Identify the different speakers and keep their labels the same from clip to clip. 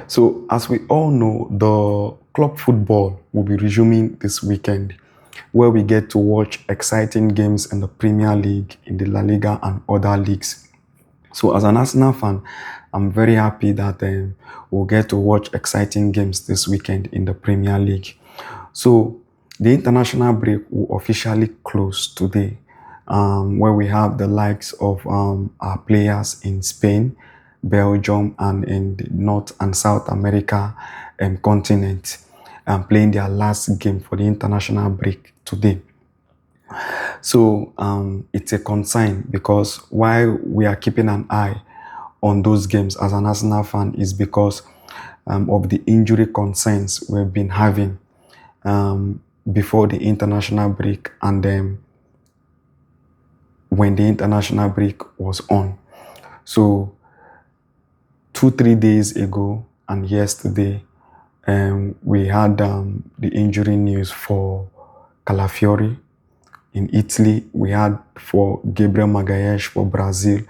Speaker 1: So, as we all know, the club football will be resuming this weekend, where we get to watch exciting games in the Premier League, in the La Liga, and other leagues. So, as an Arsenal fan, I'm very happy that we'll get to watch exciting games this weekend in the Premier League. So, the international break will officially close today, where we have the likes of our players in Spain, Belgium, and in the North and South America continent, playing their last game for the international break today. So it's a concern because why we are keeping an eye on those games as an Arsenal fan is because of the injury concerns we've been having before the international break and then when the international break was on. So 2-3 days ago and yesterday, we had the injury news for Calafiori in Italy. We had for Gabriel Magalhaes for Brazil.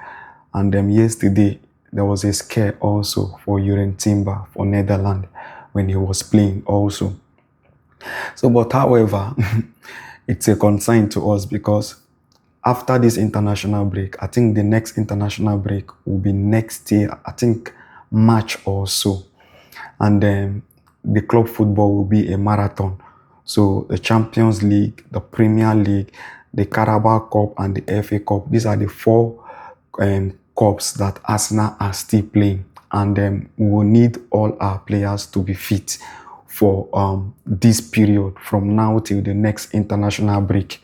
Speaker 1: And yesterday, there was a scare also for Jurgen Timber for Netherlands when he was playing also. So, but however, it's a concern to us because after this international break, I think the next international break will be next year, I think March or so. And then the club football will be a marathon. So the Champions League, the Premier League, the Carabao Cup, and the FA Cup, these are the four cups that Arsenal are still playing. And we will need all our players to be fit for this period from now till the next international break.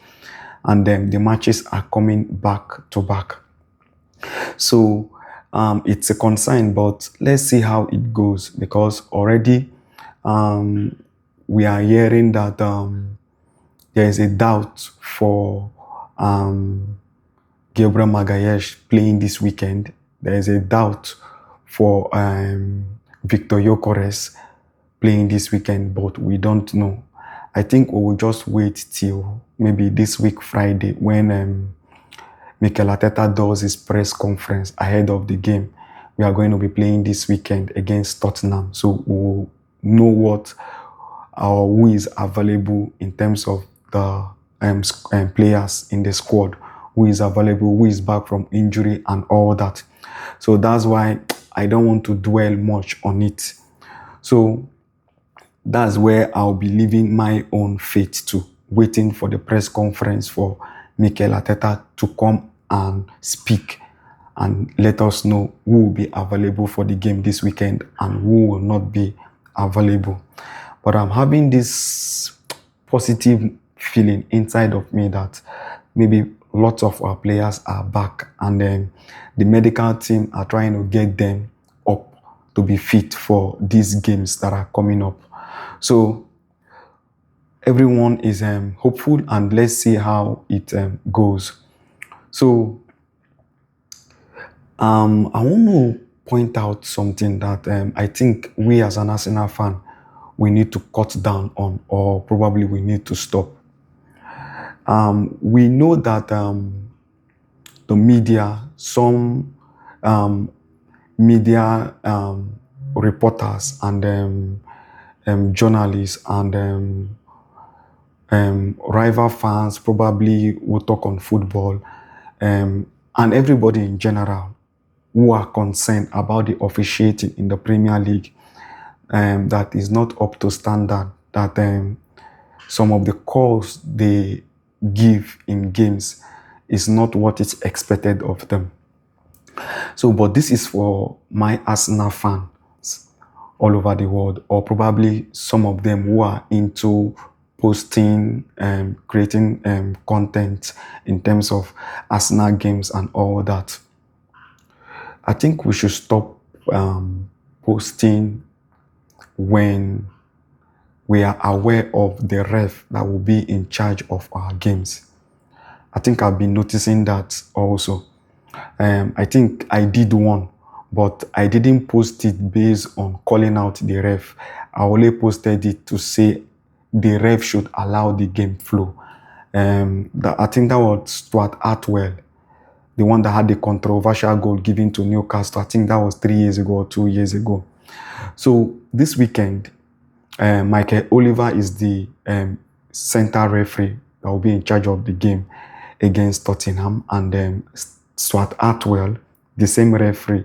Speaker 1: And then the matches are coming back to back. So it's a concern, but let's see how it goes because already we are hearing that there is a doubt for Gabriel Magalhaes playing this weekend. There is a doubt for Victor Gyökeres playing this weekend, but we don't know. I think we will just wait till maybe this week Friday when Mikel Arteta does his press conference ahead of the game. We are going to be playing this weekend against Tottenham. So we'll know what or who is available in terms of the players in the squad, who is available, who is back from injury and all that. So that's why I don't want to dwell much on it. So that's where I'll be leaving my own fate to, waiting for the press conference for Mikel Arteta to come and speak and let us know who will be available for the game this weekend and who will not be available. But I'm having this positive feeling inside of me that maybe lots of our players are back and then the medical team are trying to get them up to be fit for these games that are coming up. So everyone is hopeful and let's see how it goes. So I want to point out something that I think we as an Arsenal fan, we need to cut down on or probably we need to stop. We know that the media, some media reporters and journalists and rival fans probably will talk on football and everybody in general who are concerned about the officiating in the Premier League that is not up to standard, that some of the calls they give in games is not what is expected of them. So, but this is for my Arsenal fans all over the world, or probably some of them who are into posting and creating content in terms of Arsenal games and all that. I think we should stop posting when we are aware of the ref that will be in charge of our games. I think I've been noticing that also. I think I did one, but I didn't post it based on calling out the ref. I only posted it to say the ref should allow the game flow. I think that was Stuart Atwell, the one that had the controversial goal given to Newcastle. I think that was 3 years ago or 2 years ago. So this weekend, Michael Oliver is the center referee that will be in charge of the game against Tottenham, and Stuart Atwell, the same referee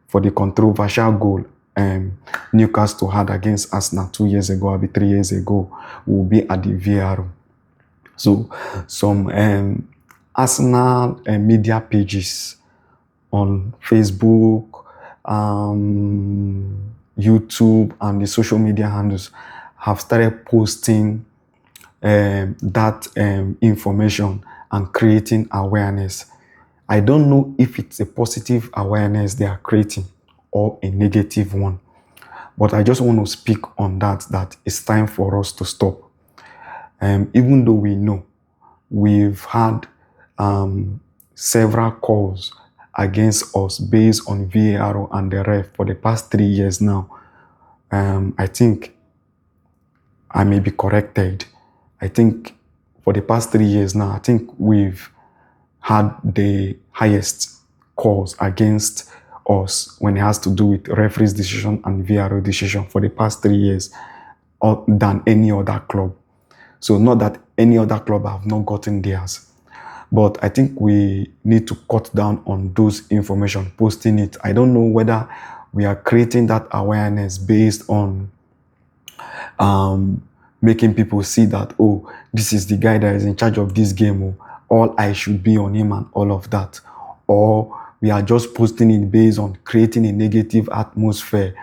Speaker 1: for the controversial goal Newcastle had against Arsenal 2 years ago, or 3 years ago, will be at the VAR. So some Arsenal media pages on Facebook, YouTube, and the social media handles have started posting that information and creating awareness. I don't know if it's a positive awareness they are creating or a negative one, but I just want to speak on that it's time for us to stop. Even though we know we've had several calls against us based on VAR and the ref for the past 3 years now. I think I may be corrected. I think for the past 3 years now, I think we've had the highest calls against us when it has to do with referee's decision and VAR decision for the past 3 years than any other club. So not that any other club have not gotten theirs, but I think we need to cut down on those information, posting it. I don't know whether we are creating that awareness based on making people see that, oh, this is the guy that is in charge of this game, oh, all eyes should be on him and all of that. Or we are just posting it based on creating a negative atmosphere.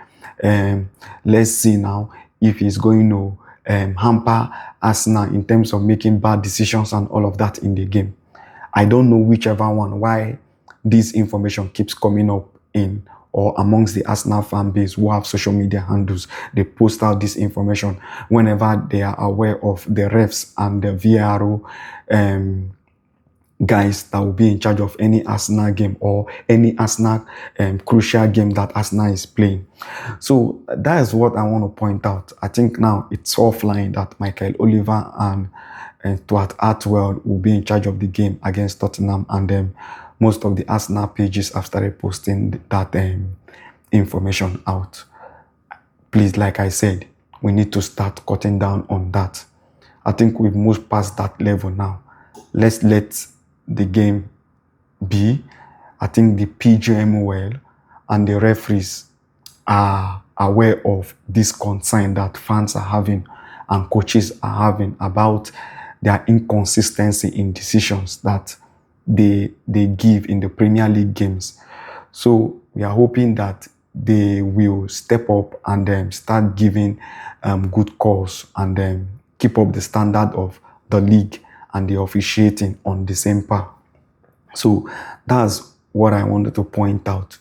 Speaker 1: Let's see now if he's going to hamper Arsenal in terms of making bad decisions and all of that in the game. I don't know whichever one, why this information keeps coming up in or amongst the Arsenal fan base who have social media handles. They post out this information whenever they are aware of the refs and the VAR guys that will be in charge of any Arsenal game or any Arsenal crucial game that Arsenal is playing. So that is what I want to point out. I think now it's offline that Michael Oliver and Stuart Atwell will be in charge of the game against Tottenham, and most of the Arsenal pages have started posting that information out. Please, like I said, we need to start cutting down on that. I think we've moved past that level now. Let's let the game be. I think the PGMOL and the referees are aware of this concern that fans are having and coaches are having about their inconsistency in decisions that they give in the Premier League games. So we are hoping that they will step up and start giving good calls and keep up the standard of the league and the officiating on the same par. So that's what I wanted to point out.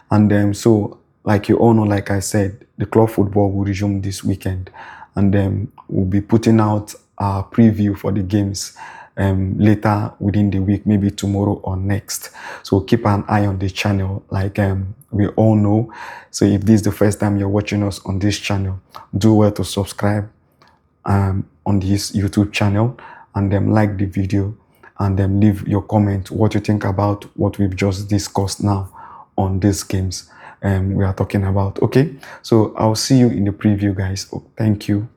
Speaker 1: And so, like you all know, like I said, the club football will resume this weekend, and we'll be putting out a preview for the games later within the week, maybe tomorrow or next. So keep an eye on the channel, like we all know. So if this is the first time you're watching us on this channel, do well to subscribe on this YouTube channel, and like the video, and leave your comment what you think about what we've just discussed now on these games we are talking about. Okay, so I'll see you in the preview, guys. Thank you.